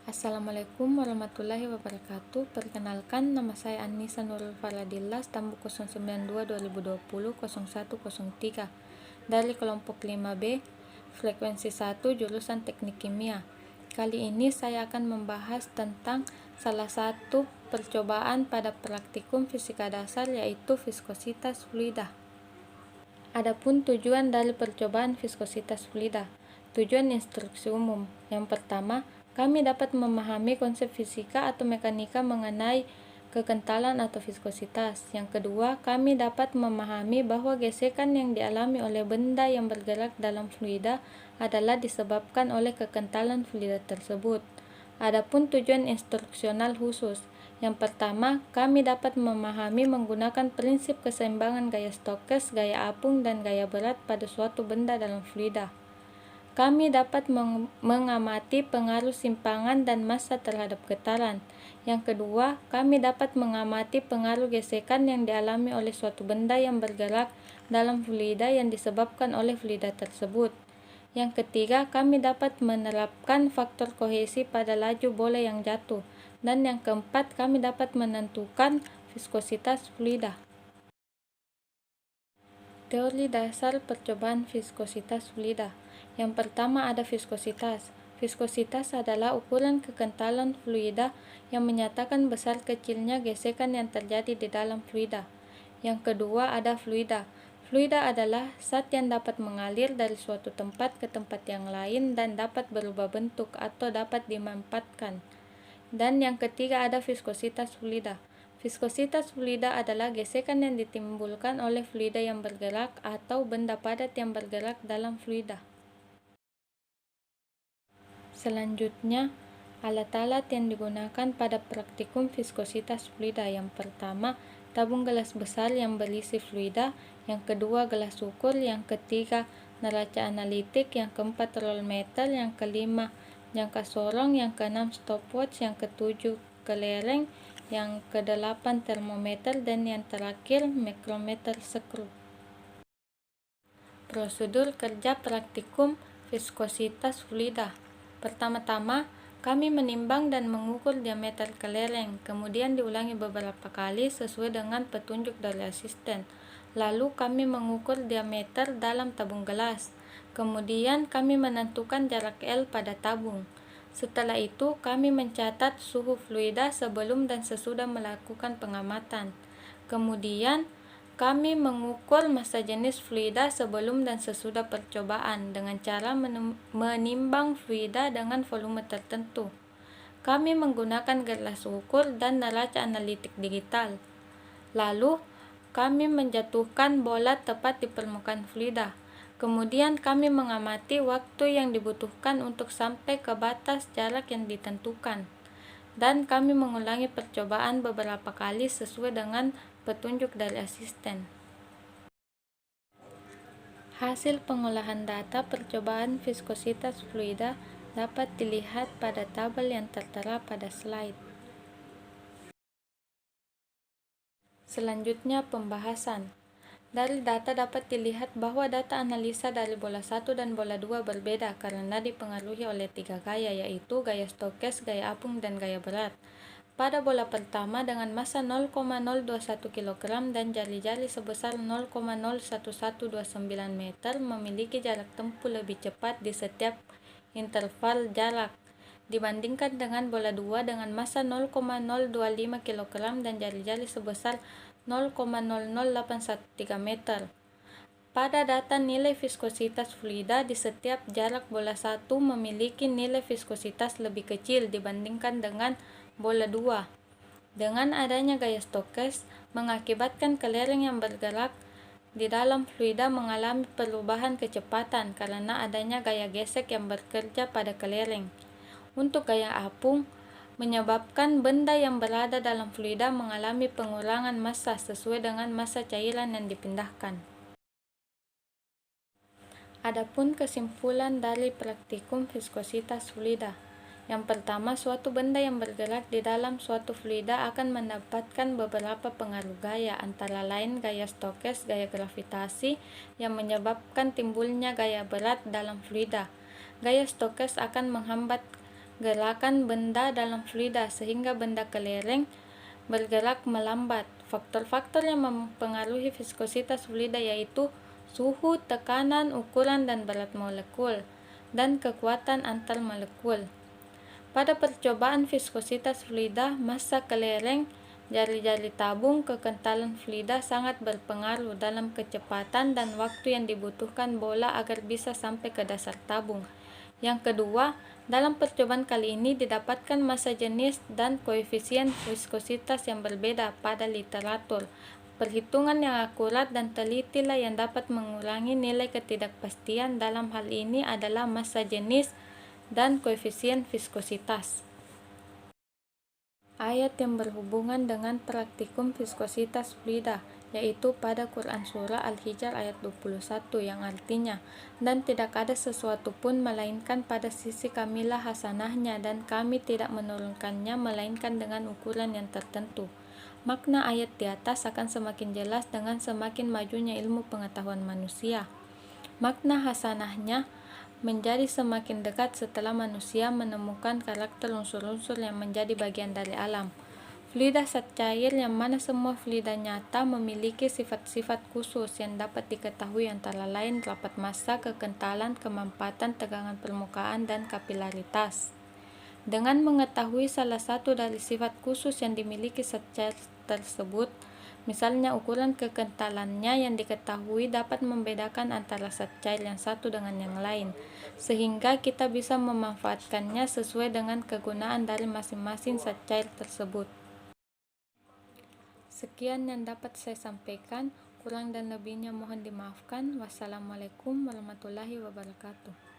Assalamualaikum warahmatullahi wabarakatuh. Perkenalkan, nama saya Annisa Nurul Faradillah, stambuk 092-2020-0103 dari kelompok 5B, frekuensi 1, jurusan Teknik Kimia. Kali ini saya akan membahas tentang salah satu percobaan pada praktikum fisika dasar, yaitu viskositas fluida. Adapun tujuan dari percobaan viskositas fluida. Tujuan instruksi umum. Yang pertama, kami dapat memahami konsep fisika atau mekanika mengenai kekentalan atau viskositas. Yang kedua, kami dapat memahami bahwa gesekan yang dialami oleh benda yang bergerak dalam fluida adalah disebabkan oleh kekentalan fluida tersebut. Adapun tujuan instruksional khusus. Yang pertama, kami dapat memahami menggunakan prinsip keseimbangan gaya Stokes, gaya apung, dan gaya berat pada suatu benda dalam fluida. Kami dapat mengamati pengaruh simpangan dan massa terhadap getaran. Yang kedua, kami dapat mengamati pengaruh gesekan yang dialami oleh suatu benda yang bergerak dalam fluida yang disebabkan oleh fluida tersebut. Yang ketiga, kami dapat menerapkan faktor kohesi pada laju bola yang jatuh. Dan yang keempat, kami dapat menentukan viskositas fluida. Teori dasar percobaan viskositas fluida. Yang pertama ada viskositas. Viskositas adalah ukuran kekentalan fluida yang menyatakan besar kecilnya gesekan yang terjadi di dalam fluida. Yang kedua ada fluida. Fluida adalah zat yang dapat mengalir dari suatu tempat ke tempat yang lain dan dapat berubah bentuk atau dapat dimanfaatkan. Dan yang ketiga ada viskositas fluida. Viskositas fluida adalah gesekan yang ditimbulkan oleh fluida yang bergerak atau benda padat yang bergerak dalam fluida. Selanjutnya, alat-alat yang digunakan pada praktikum viskositas fluida. Yang pertama, tabung gelas besar yang berisi fluida. Yang kedua, gelas ukur. Yang ketiga, neraca analitik. Yang keempat, rolmeter. Yang kelima, jangka sorong. Yang keenam, stopwatch. Yang ketujuh, kelereng. Yang kedelapan, termometer. Dan yang terakhir, mikrometer skru. Prosedur kerja praktikum viskositas fluida. Pertama-tama, kami menimbang dan mengukur diameter kelereng, kemudian diulangi beberapa kali sesuai dengan petunjuk dari asisten. Lalu kami mengukur diameter dalam tabung gelas. Kemudian kami menentukan jarak L pada tabung. Setelah itu, kami mencatat suhu fluida sebelum dan sesudah melakukan pengamatan. Kemudian, kami mengukur massa jenis fluida sebelum dan sesudah percobaan dengan cara menimbang fluida dengan volume tertentu. Kami menggunakan gelas ukur dan neraca analitik digital. Lalu, kami menjatuhkan bola tepat di permukaan fluida. Kemudian kami mengamati waktu yang dibutuhkan untuk sampai ke batas jarak yang ditentukan. Dan kami mengulangi percobaan beberapa kali sesuai dengan petunjuk dari asisten. Hasil pengolahan data percobaan viskositas fluida dapat dilihat pada tabel yang tertera pada slide. Selanjutnya pembahasan. Dari data dapat dilihat bahwa data analisa dari bola 1 dan bola 2 berbeda karena dipengaruhi oleh 3 gaya, yaitu gaya Stokes, gaya apung, dan gaya berat. Pada bola pertama dengan massa 0,021 kg dan jari-jari sebesar 0,01129 meter memiliki jarak tempuh lebih cepat di setiap interval jarak dibandingkan dengan bola 2 dengan massa 0,025 kg dan jari-jari sebesar 0,00813 meter. Pada data nilai viskositas fluida di setiap jarak bola 1 memiliki nilai viskositas lebih kecil dibandingkan dengan bola 2. Dengan adanya gaya Stokes mengakibatkan kelereng yang bergerak di dalam fluida mengalami perubahan kecepatan karena adanya gaya gesek yang bekerja pada kelereng. Untuk gaya apung, menyebabkan benda yang berada dalam fluida mengalami pengurangan massa sesuai dengan massa cairan yang dipindahkan. Adapun kesimpulan dari praktikum viskositas fluida. Yang pertama, suatu benda yang bergerak di dalam suatu fluida akan mendapatkan beberapa pengaruh gaya, antara lain gaya Stokes, gaya gravitasi, yang menyebabkan timbulnya gaya berat dalam fluida. Gaya Stokes akan menghambat gerakan benda dalam fluida sehingga benda kelereng bergerak melambat. Faktor-faktor yang mempengaruhi viskositas fluida yaitu suhu, tekanan, ukuran dan berat molekul, dan kekuatan antar molekul. Pada percobaan viskositas fluida, massa kelereng, jari-jari tabung, kekentalan fluida sangat berpengaruh dalam kecepatan dan waktu yang dibutuhkan bola agar bisa sampai ke dasar tabung. Yang kedua, dalam percobaan kali ini didapatkan massa jenis dan koefisien viskositas yang berbeda pada literatur. Perhitungan yang akurat dan telitilah yang dapat mengurangi nilai ketidakpastian. Dalam hal ini adalah massa jenis dan koefisien viskositas. Ayat yang berhubungan dengan praktikum viskositas fluida, yaitu pada Quran Surah Al-Hijr ayat 21 yang artinya, dan tidak ada sesuatu pun melainkan pada sisi kamilah hasanahnya dan kami tidak menurunkannya melainkan dengan ukuran yang tertentu. Makna ayat di atas akan semakin jelas dengan semakin majunya ilmu pengetahuan manusia. Makna hasanahnya menjadi semakin dekat setelah manusia menemukan karakter unsur-unsur yang menjadi bagian dari alam. Fluida zat cair yang mana semua fluida nyata memiliki sifat-sifat khusus yang dapat diketahui antara lain rapat massa, kekentalan, kemampatan, tegangan permukaan, dan kapilaritas. Dengan mengetahui salah satu dari sifat khusus yang dimiliki zat cair tersebut, misalnya ukuran kekentalannya yang diketahui dapat membedakan antara zat cair yang satu dengan yang lain, sehingga kita bisa memanfaatkannya sesuai dengan kegunaan dari masing-masing zat cair tersebut. Sekian yang dapat saya sampaikan, kurang dan lebihnya mohon dimaafkan. Wassalamualaikum warahmatullahi wabarakatuh.